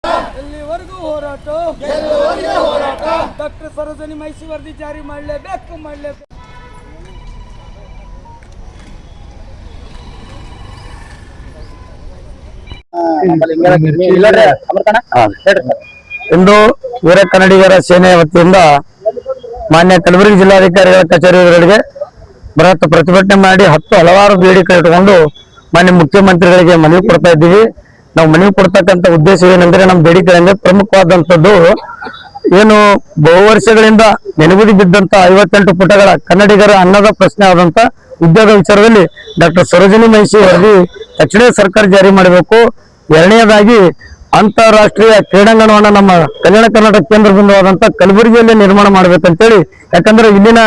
ಎಲ್ಲಿವರೆಗೂ ಹೋರಾಟ ಡಾಕ್ಟರ್ ಸರೋಜಿನಿ ಮಹಿಷಿ ವರದಿ ಜಾರಿ ಮಾಡಲೇಬೇಕು. ಇಂದು ವೀರ ಕನ್ನಡಿಗರ ಸೇನೆ ವತಿಯಿಂದ ಮಾನ್ಯ ಕಲಬುರಗಿ ಜಿಲ್ಲಾಧಿಕಾರಿಗಳ ಕಚೇರಿಗಳಿಗೆ ಬೃಹತ್ ಪ್ರತಿಭಟನೆ ಮಾಡಿ ಹಲವಾರು ಬೇಡಿಕೆ ಇಟ್ಟುಕೊಂಡು ಮಾನ್ಯ ಮುಖ್ಯಮಂತ್ರಿಗಳಿಗೆ ಮನವಿ ಕೊಡ್ತಾ ಇದ್ದೀವಿ. ನಾವು ಮನವಿ ಕೊಡ್ತಕ್ಕಂಥ ಉದ್ದೇಶ ಏನಂದ್ರೆ ನಮ್ಮ ಬೇಡಿಕೆಗಳಿಂದ ಪ್ರಮುಖವಾದಂಥದ್ದು ಏನು ಬಹು ವರ್ಷಗಳಿಂದ ನೆನಗುದಿ ಬಿದ್ದಂತ 58 ಪುಟಗಳ ಕನ್ನಡಿಗರ ಅನ್ನದ ಪ್ರಶ್ನೆ ಆದಂತ ಉದ್ಯೋಗ ವಿಚಾರದಲ್ಲಿ ಡಾಕ್ಟರ್ ಸರೋಜಿನಿ ಮಹಿಷಿ ವರದಿ ತಕ್ಷಣ ಸರ್ಕಾರ ಜಾರಿ ಮಾಡಬೇಕು. ಎರಡನೇದಾಗಿ ಅಂತಾರಾಷ್ಟ್ರೀಯ ಕ್ರೀಡಾಂಗಣವನ್ನ ನಮ್ಮ ಕಲ್ಯಾಣ ಕರ್ನಾಟಕ ಕೇಂದ್ರ ಬಿಂದುವಾದಂತ ಕಲಬುರಗಿಯಲ್ಲಿ ನಿರ್ಮಾಣ ಮಾಡ್ಬೇಕಂತೇಳಿ, ಯಾಕಂದ್ರೆ ಇಲ್ಲಿನ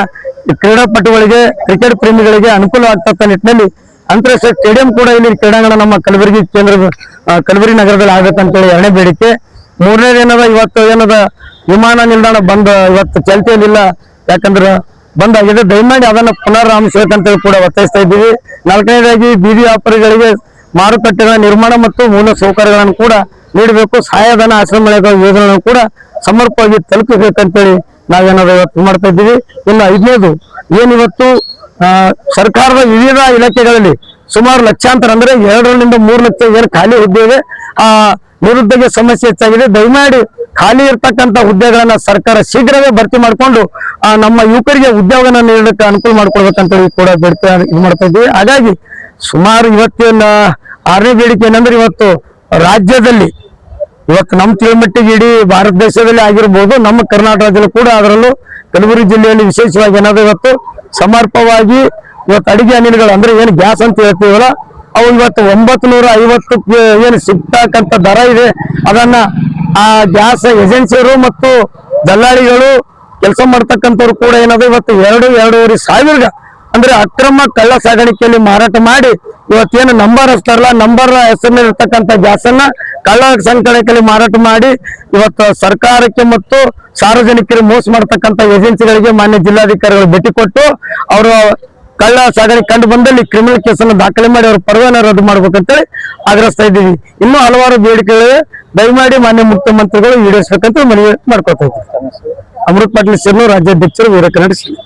ಕ್ರೀಡಾಪಟುಗಳಿಗೆ ಕ್ರಿಕೆಟ್ ಪ್ರೇಮಿಗಳಿಗೆ ಅನುಕೂಲ ಆಗ್ತಕ್ಕ ನಿಟ್ಟಿನಲ್ಲಿ ಅಂತಾರಾಷ್ಟ್ರೀಯ ಸ್ಟೇಡಿಯಂ ಕೂಡ ಇಲ್ಲಿ ಕ್ರೀಡಾಂಗಣ ನಮ್ಮ ಕಲಬುರಗಿ ಕಲಬುರಗಿ ನಗರದಲ್ಲಿ ಆಗ್ಬೇಕಂತೇಳಿ ಎರಡನೇ ಬೇಡಿಕೆ. ಮೂರನೇದೇನದ ಇವತ್ತು ಏನದ ವಿಮಾನ ನಿಲ್ದಾಣ ಬಂದ್ ಇವತ್ತು ಚಾಲ್ತಿಯಲ್ಲಿಲ್ಲ, ಯಾಕಂದ್ರೆ ಬಂದಾಗಿದೆ. ದಯಮಾಡಿ ಅದನ್ನ ಪುನರಾರಂಭಿಸಬೇಕಂತೇಳಿ ಕೂಡ ಒತ್ತಾಯಿಸ್ತಾ ಇದ್ದೀವಿ. ನಾಲ್ಕನೇದಾಗಿ ಬೀದಿ ವ್ಯಾಪಾರಿಗಳಿಗೆ ಮಾರುಕಟ್ಟೆಗಳ ನಿರ್ಮಾಣ ಮತ್ತು ಮೂಲ ಸೌಕರ್ಯಗಳನ್ನು ಕೂಡ ನೀಡಬೇಕು. ಸಹಾಯಧನ ಆಶ್ರಮಗಳ ಯೋಜನೆಗಳನ್ನು ಕೂಡ ಸಮರ್ಪವಾಗಿ ತಲುಪಬೇಕಂತೇಳಿ ನಾವೇನಾದ್ರು ಇವತ್ತು ಮಾಡ್ತಾ ಇದ್ದೀವಿ. ಇನ್ನು ಐದನೇದು ಏನಿವತ್ತು ಸರ್ಕಾರದ ವಿವಿಧ ಇಲಾಖೆಗಳಲ್ಲಿ ಸುಮಾರು ಲಕ್ಷಾಂತರ ಅಂದ್ರೆ 2 ರಿಂದ 3 ಲಕ್ಷ ಏನು ಖಾಲಿ ಹುದ್ದೆ ಇದೆ, ಆ ನಿರುದ್ಯೋಗ ಸಮಸ್ಯೆ ಹೆಚ್ಚಾಗಿದೆ. ದಯಮಾಡಿ ಖಾಲಿ ಇರ್ತಕ್ಕಂಥ ಹುದ್ದೆಗಳನ್ನ ಸರ್ಕಾರ ಶೀಘ್ರವೇ ಭರ್ತಿ ಮಾಡಿಕೊಂಡು ನಮ್ಮ ಯುವಕರಿಗೆ ಉದ್ಯೋಗನ ನೀಡಲಿಕ್ಕೆ ಅನುಕೂಲ ಮಾಡ್ಕೊಳ್ಬೇಕಂತ ಕೂಡ ಬೇಡಿಕೆ ಇದು ಮಾಡ್ತಾ ಇದ್ದೀವಿ. ಹಾಗಾಗಿ ಸುಮಾರು ಇವತ್ತಿನ 6ನೇ ಬೇಡಿಕೆ ಏನಂದ್ರೆ ಇವತ್ತು ರಾಜ್ಯದಲ್ಲಿ ಇವತ್ತು ನಮ್ಮ ತಿಳುಮಟ್ಟಿಗೆ ಇಡೀ ಭಾರತ ದೇಶದಲ್ಲಿ ಆಗಿರ್ಬೋದು, ನಮ್ಮ ಕರ್ನಾಟಕದಲ್ಲಿ ಕೂಡ ಅದರಲ್ಲೂ ಕಲಬುರಗಿ ಜಿಲ್ಲೆಯಲ್ಲಿ ವಿಶೇಷವಾಗಿ ಏನಾದ್ರು ಇವತ್ತು ಸಮರ್ಪವಾಗಿ ಇವತ್ತು ಅಡಿಗೆ ಅನಿಲಗಳು ಅಂದ್ರೆ ಏನು ಗ್ಯಾಸ್ ಅಂತ ಹೇಳ್ತೀವಲ್ಲ, ಅವು ಇವತ್ತು 950 ಏನು ಸಿಗ್ತಕ್ಕಂಥ ದರ ಇದೆ. ಅದನ್ನ ಆ ಗ್ಯಾಸ್ ಏಜೆನ್ಸಿಯರು ಮತ್ತು ದಲ್ಲಾಳಿಗಳು ಕೆಲಸ ಮಾಡ್ತಕ್ಕಂಥವ್ರು ಕೂಡ ಏನಾದ್ರು ಇವತ್ತು 2-2.5 ಸಾವಿರ ಅಂದ್ರೆ ಅಕ್ರಮ ಕಳ್ಳ ಸಾಗಾಣಿಕೆಯಲ್ಲಿ ಮಾರಾಟ ಮಾಡಿ ಇವತ್ತೇನು ನಂಬರ್ ಹಚ್ತಾರಲ್ಲ, ನಂಬರ್ ಹೆಸರಿನಿರ್ತಕ್ಕಂಥ ಗ್ಯಾಸ್ ಅನ್ನ ಕಳ್ಳ ಸಾಗಾಣಿಕೆಯಲ್ಲಿ ಮಾರಾಟ ಮಾಡಿ ಇವತ್ತು ಸರ್ಕಾರಕ್ಕೆ ಮತ್ತು ಸಾರ್ವಜನಿಕರಿಗೆ ಮೋಸ ಮಾಡತಕ್ಕಂಥ ಏಜೆನ್ಸಿಗಳಿಗೆ ಮಾನ್ಯ ಜಿಲ್ಲಾಧಿಕಾರಿಗಳು ಭೇಟಿ ಕೊಟ್ಟು ಅವರು ಕಳ್ಳ ಸಾಗಾಣಿಕೆ ಕಂಡು ಬಂದಲ್ಲಿ ಕ್ರಿಮಿನಲ್ ಕೇಸನ್ನು ದಾಖಲೆ ಮಾಡಿ ಅವ್ರ ಪರವಾನ ರದ್ದು ಮಾಡ್ಬೇಕಂತೇಳಿ ಆಗ್ರಹಿಸ್ತಾ ಇದ್ದೀವಿ. ಇನ್ನೂ ಹಲವಾರು ಬೇಡಿಕೆಗಳಿವೆ, ದಯಮಾಡಿ ಮಾನ್ಯ ಮುಖ್ಯಮಂತ್ರಿಗಳು ಈಡೇರಿಸಬೇಕಂತ ಮನವಿ ಮಾಡ್ಕೊತಾ ಇದ್ದೀವಿ. ಅಮೃತ್ ಪಾಟೀಲ್ ಸಿರ್ನೂರು, ರಾಜ್ಯಾಧ್ಯಕ್ಷರು, ವೀರ ಕನ್ನಡ ಸೇನೆ.